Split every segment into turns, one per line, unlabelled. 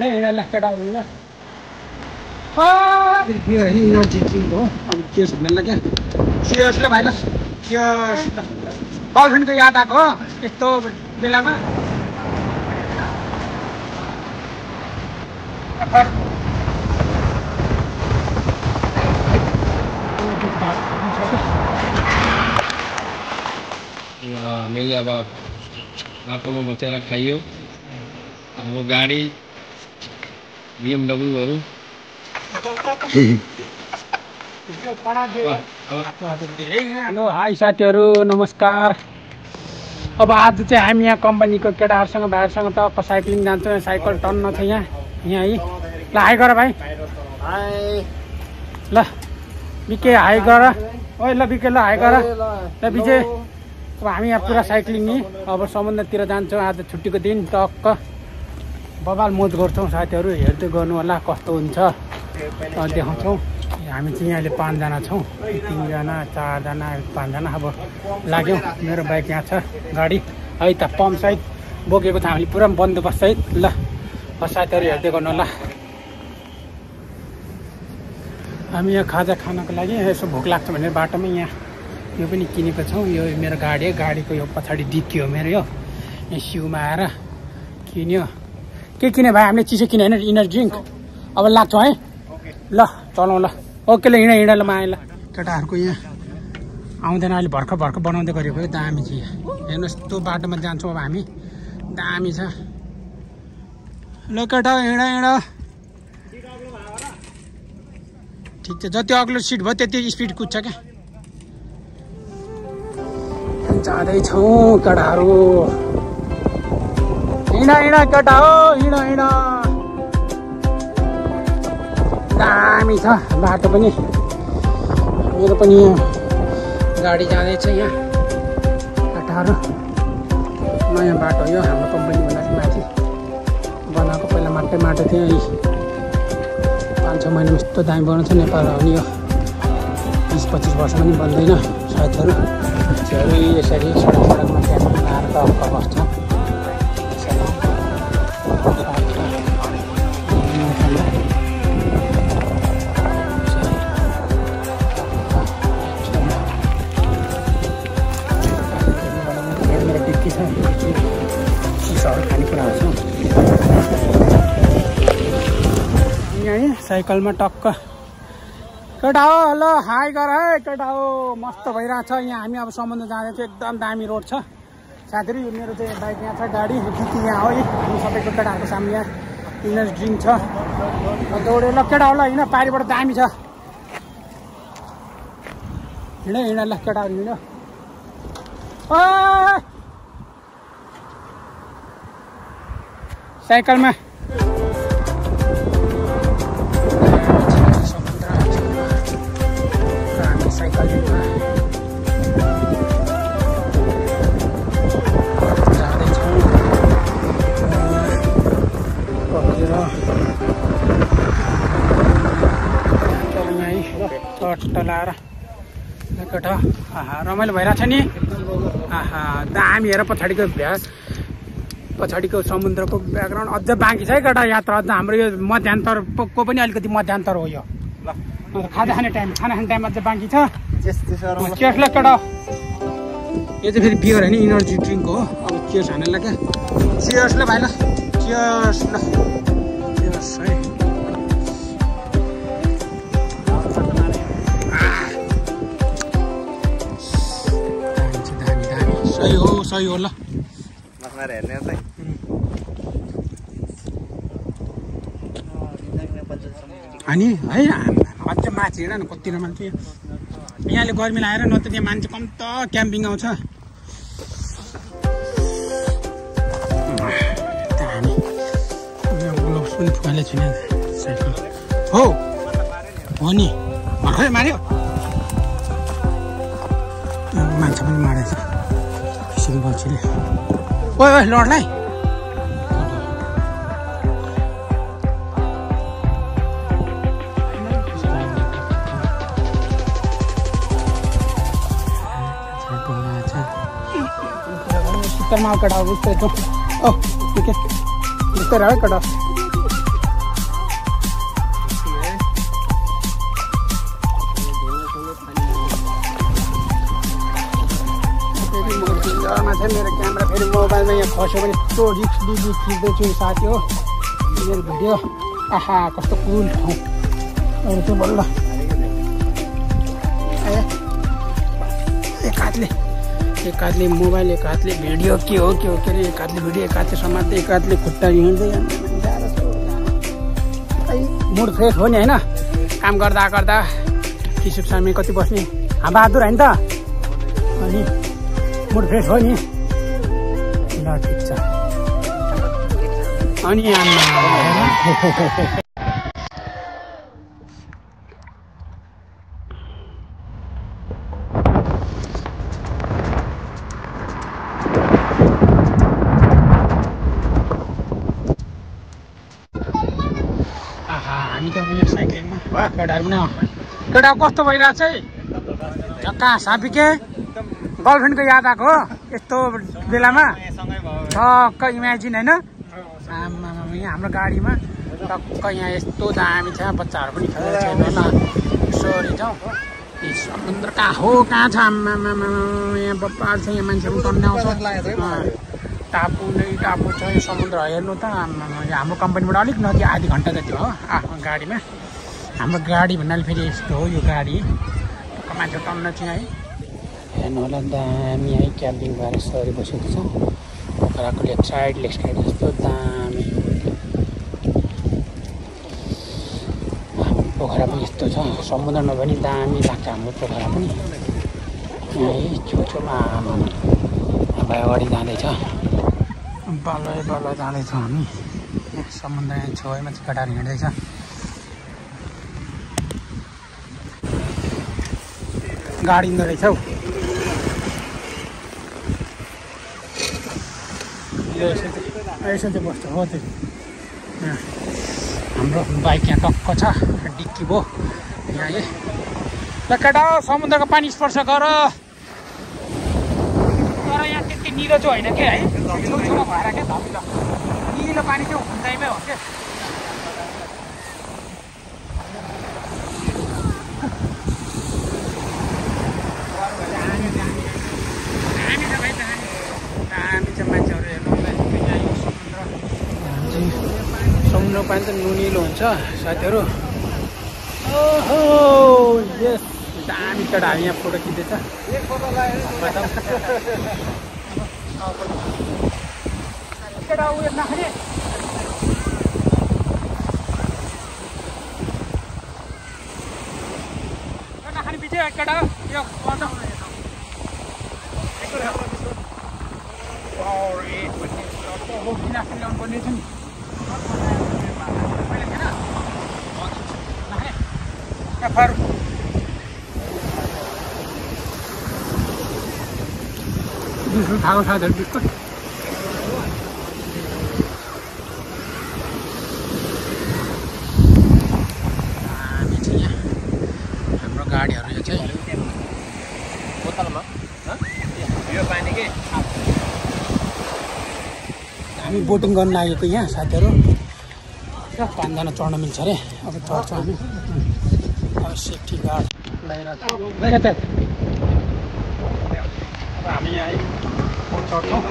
हिँड्ला केटा हुँदैन energy drink हो अब के भन्नुलाई क्या चियर्स ल भाइ ल चियर्स गर्लफ्रेन्डको याद आएको हो यस्तो बेलामा
मैले अब बाटोमा बसेर खाइयो अब गाडी BMW
हेलो हाई साथीहरू नमस्कार। अब आज चाहिँ हामी यहाँ कम्पनीको केटाहरूसँग भाइहरूसँग टक्क साइक्लिङ जान्छौँ। यहाँ साइकल टन्न छ यहाँ है ल हाई गर भाइ
हाई
ल बिके हाई गर ओइ ल बिके ल हाई गर ल विजय। अब हामी यहाँ पुरा साइक्लिङ नि अब समुद्रतिर जान्छौँ। आज छुट्टीको दिन टक्क बबाल मोज गर्छौँ। साथीहरू हेर्दै गर्नु होला कस्तो हुन्छ देखाउँछौँ। हामी चाहिँ यहाँले 5 जना छौँ 3 जना 4 जना 5 जना अब लाग्यौँ। मेरो बाइक यहाँ छ गाडी है त पम्प सहित बोकेको छ हामीले पुरा बन्दोबस्त सहित ल साथीहरू हेर्दै गर्नु होला। हामी यहाँ खाजा खानको लागि यसो भोक लाग्छ भनेर बाटोमै यहाँ यो पनि किनेको छौँ। यो मेरो गाडी हो गाडीको यो पछाडि डिक्की हो मेरो यो सिउमा आएर किन्यो। के किने भाइ हामीले चिसो किने होइन इनर्जी ड्रिङ्क अब लाग्छौँ है ल चलाउँ ल ओके ल हिँड ल माए ल केटाहरूको यहाँ आउँदैन अहिले भर्खर बनाउँदै गरेको हो दामी चाहिँ हेर्नुहोस् त्यो बाटोमा जान्छौँ अब हामी दामी छ ल केटा हिँड ठिक छ जति अग्लो सिट भयो त्यति स्पिड कुद्छ क्या जाँदैछौँ केटाहरू हिँड केटा हो हिँड दामी छ बाटो पनि मेरो पनि गाडी जाँदैछ यहाँ केटाहरू नयाँ बाटो यो हाम्रो कम्पनीबाट माथि बनाएको पहिला माटो थियो यही 5-6 महिनामा यस्तो दामी बनाउँछ नेपाल हो नि यो 20-25 वर्ष पनि बन्दैन साथीहरू यसरी सडकमा ट्याक्टर लगाएर टक्क बस्छ। साइकलमा टक्क केटा हो ल हाई गर है केटा हो मस्त भइरहेछ यहाँ हामी अब समुद्र जाँदैछ एकदम दामी रोड छ साथीहरू। यो मेरो चाहिँ बाइक यहाँ छ गाडी डिक्की यहाँ हो हामी सबैको केटाहरूको सामने यहाँ इनर्जी ड्रिङ्क छ दौडे ल केटा हो ल हिँड पारिबाट दामी छ हिँड ल केटाहरू हिँड साइकलमा लाएर केटा रमाइलो भइरहेछ नि दामी हेर पछाडिको समुद्रको ब्याकग्राउन्ड अझ बाँकी छ है केटा यात्रा अझ हाम्रो यो मध्यान्तरको पनि अलिकति मध्यान्तर हो यो खाना खाने टाइम अझ बाँकी छ चियर्स ल केटा यो चाहिँ फेरि बियर होइन इनर्जी ड्रिङ्क हो अब चियर्स हान्नुलाई क्या चियर्स ल भाइ ल चियर्स ल चियर्स है सही हो ल अनि है अझ माथि हेर न कति मान्छे यहाँले गर्मी लगाएर न त त्यहाँ मान्छे कम त क्याम्पिङ आउँछ ग्लोभ्स पनि फुकाले छैन साइकल हो नि भर्खरै मार्यो मान्छे पनि मारेछ बल्छीले ओइ लडलाई शीतलमा केटा उस्तै छ ओ ठिकै उस्तै रह्यो केटा डेन्जरमा छ मेरो क्यामेरा। फेरि मोबाइलमा यहाँ खस्यो भने यस्तो रिक्स लिँदै खिच्दैछु साथी हो मेरो भिडियो। आहा कस्तो कुल ठाउँ अरू चाहिँ बल्ल एक हातले मोबाइल एक हातले भिडियो के हो के अरे एक हातले भिडियो एक हातले समात्दै एक हातले खुट्टा हिँड्दै मुड फ्रेस हो नि होइन काम गर्दा गर्दा किसुक सामी कति बस्ने बहादुर होइन त अनि मुड फ्रेस हो नि ल ठिक छ अनि केटा कस्तो भइरहेछ है कहाँ सापिके गर्लफ्रेन्डको याद आएको हो यस्तो बेलामा टक्क इमेजिन होइन आमा यहाँ हाम्रो गाडीमा टक्क यहाँ यस्तो दामी छ बच्चाहरू पनि खेल्दै छैन ल सरी जाउँ समुद्र कहाँ हो कहाँ छ आमा यहाँ बप्पा छ यहाँ मान्छेहरू टन्नाउँछ टापु नै टापु छ यो समुद्र हेर्नु त हाम्रो कम्पनीबाट अलिक नदी आधी घन्टा जति हो आफ्नो गाडीमा हाम्रो गाडी भन्नाले फेरि यस्तो हो यो गाडी मान्छे टन्न चाहिँ है हेर्नु होला दामी है क्याम्पिङ भएर सरी बसेको छ पोखराको लेफ्ट साइड यस्तो दामी पोखरा पनि यस्तो छ समुद्रमा पनि दामी लाग्छ हाम्रो पोखरा पनि है छेउछेउमा भाइ अगाडि जाँदैछ बल्ल बल्ल जाँदैछौँ हामी समुद्र यहाँ छेउमा चाहिँ केटाहरू हिँड्दैछ गाडी हिँड्दो रहेछ हौ यसो चाहिँ बस्छ हो त्यो हाम्रो बाइक यहाँ टक्क छ डिक्की भयो यहाँ है ल केटा समुद्रको पानी स्पर्श गर तर यहाँ त्यति निलो चाहिँ होइन क्या है छेउछेउमा भएर क्या धमिलो निलो पानी चाहिँ हुँदैमै हो क्या समुद्र पानी त नुनिलो हुन्छ साथीहरू ओहो यस दामी केटा हामी यहाँ फोटो खिच्दैछ केटा उयो नखाने नखाने पछि केटा यो ल्याउनु पर्ने छ नि बिस्कुट खाएको साथीहरू बिस्कुट हामी चाहिँ यहाँ हाम्रो गाडीहरू यो चाहिँ बोतलमा यो पानी के हामी बोटिङ गर्न लागेको यहाँ साथीहरू 5 जना चढ्न मिल्छ अरे अब चढ्छौँ हामी अब सेफ्टी गार्ड लगाइरहेको छ अब हामी यहाँ चढ्छौँ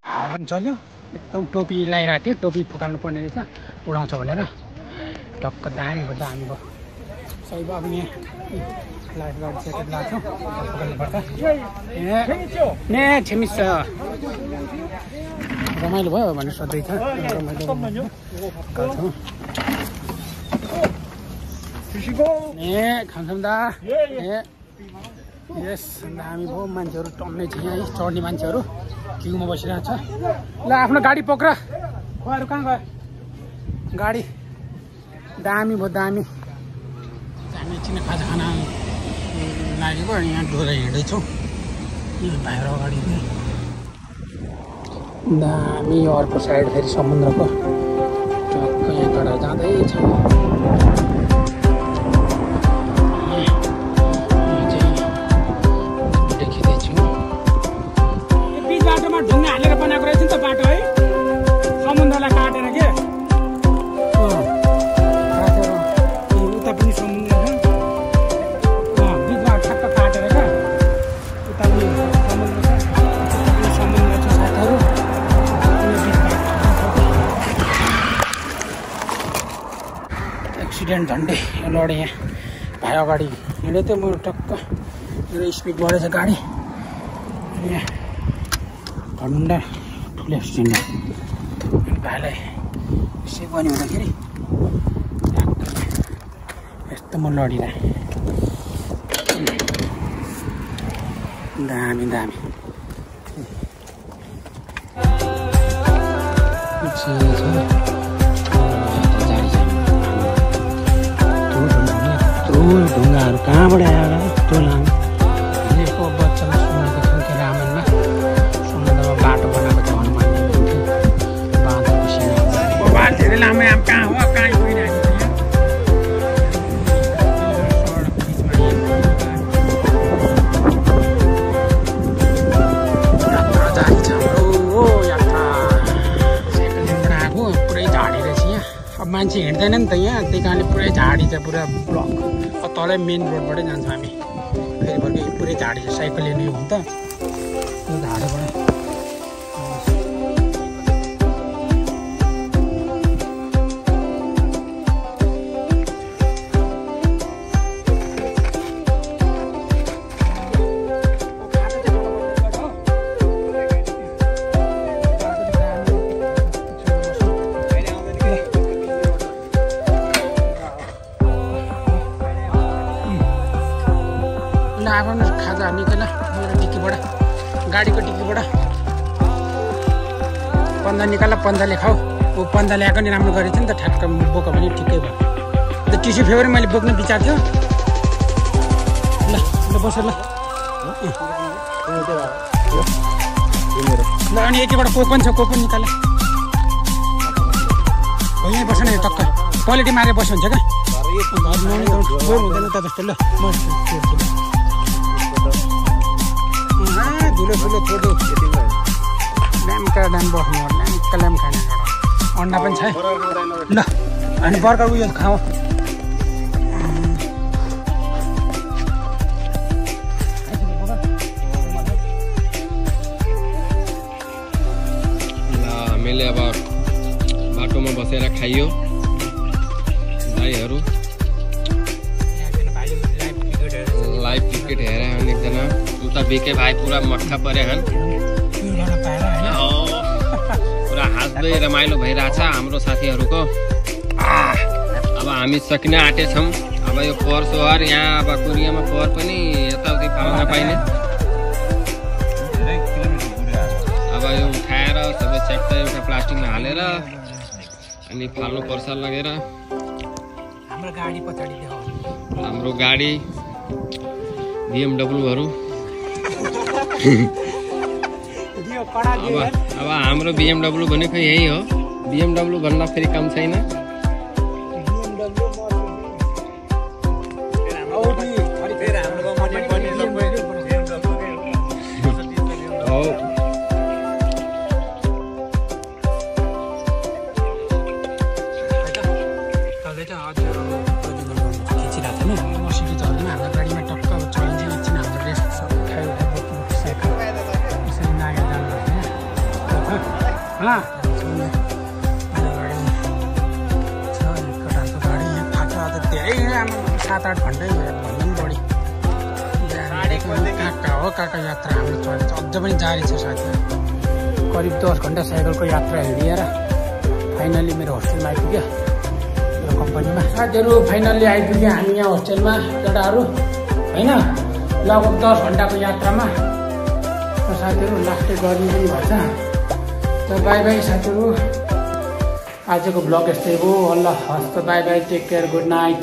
हावा पनि चल्यो एकदम टोपी लगाइरहेको थियो टोपी फुकाल्नु पर्ने रहेछ उडाउँछ भनेर टक्क दामी भयो दामी भयो सही भयो अब यहाँ लाइफ गार्ड ज्याकेट लाग्छौँ फुकाल्नुपर्छ ए छिमिस रमाइलो भयो भनेर सोध्दै छ रमाइलो खान्छौँ दा यस हामी भयो मान्छेहरू टन्नै छ यहाँ चढ्ने मान्छेहरू क्युमा बसिरहेको छ ल आफ्नो गाडी पक्र खुवाहरू कहाँ गयो गाडी दामी भयो दामी हामी एकछिन खाजा खान लागेको अनि यहाँ डोरा हिँड्दैछौँ यहाँ बाहिर अगाडि दामी अर्को साइड फेरि समुद्रको टक्क यहाँबाट जाँदैछ ढुङ्गा हालेर बनाएको रहेछ नि त बाटो है समुद्रलाई काटेर के उता पनि समुद्र छ बिचमा ठ्याक्क काटेर क्या उता पनि समुद्र छ साथीहरू एक्सिडेन्ट झन्डै लडेँ यहाँ भाइ अगाडि हिँडेको थियो म टक्क मेरो स्पिड बढेछ गाडी यहाँ भनौँ ठुलो एक्सिडेन्ट भाइलाई सेफ गर्ने हुँदाखेरि यस्तो म लडिरहेँ दामी दामी ढुङ्गाहरू कहाँबाट आएर यस्तो लामो हिलेको बच्चालाई सुनेको थियौँ कि रामायणमा समुद्रमा बाटो बनाएको छ हनुमानले हुन्थ्यो बाँधेको सिना बाल धेरै लामो आम कहाँ हो कहाँ गइरहेको छ यात्रा जारी छ हाम्रो यात्रा साइकलबाट आएको पुरै झाडी रहेछ यहाँ अब मान्छे हिँड्दैन नि त यहाँ त्यही कारणले पुरै झाडी छ पुरा ब्लक तलै मेन रोडबाटै जान्छौँ हामी फेरि फर्के पुरै झाडी छ साइकल लिने हो नि त त्यो झाडीबाट आफ्नो खाजा निकाल मेरो डिक्कीबाट गाडीको डिक्कीबाट पन्जा निकाल पन्जाले खाऊ ऊ पन्जा ल्याएको नि राम्रो गरेको थियो नि त ठ्याक्क बोक्यो भने ठिकै भयो त्यो टिस्यु फेरि मैले बोक्ने विचार थियो ल ल बस ल ल अनि यतिबाट कोक पनि छ कोक पनि निकाल हो यहीँ बस्न यो टक्क क्वालिटी मारेर बस्यो हुन्छ क्या हुँदैन त जस्तो ल म धुलो फुलो छोड्यो ड्यामका ड्याम बस्नु ड्यामका ड्याम खाने अन्डा पनि छ ल अनि बर्गर उयो खाऊ
ल हामीले अब बाटोमा बसेर खाइयो भाइहरू लाइभ क्रिकेट हेरे हन एकजना उता बिके भाइ पुरा मक्खा परे हन पुरा हाँस्दै रमाइलो भइरहेछ हाम्रो साथीहरूको अब हामी सकिन आँटेछौँ अब यो पोहोर सोहोर यहाँ अब कोरियामा पोहोर पनि यताउति पाउन पाइने अब यो उठाएर सबै च्याप्टा एउटा प्लास्टिकमा हालेर अनि फाल्नुपर्छ लगेर हाम्रो गाडी BMW अब हाम्रो BMW भनेको यही हो BMW भन्दा फेरि कम छैन
धेरै 7-8 घन्टै भन्दा पनि बढी काका यात्रा हाम्रो चल्छ अझ पनि जारी छ साथी करिब 10 घन्टा साइकलको यात्रा हिँडेर फाइनली मेरो होस्टेलमा आइपुग्यो मेरो कम्पनीमा साथीहरू फाइनली आइपुग्यो हामी यहाँ होस्टेलमा केटाहरू हैन लगभग 10 घन्टाको यात्रामा साथीहरू लास्टै गर्मी पनि भएछ। त बाई बाई साथीहरू, आजको ब्लग यस्तै हो। अल्लाह हस्त, bye bye, take care, good night.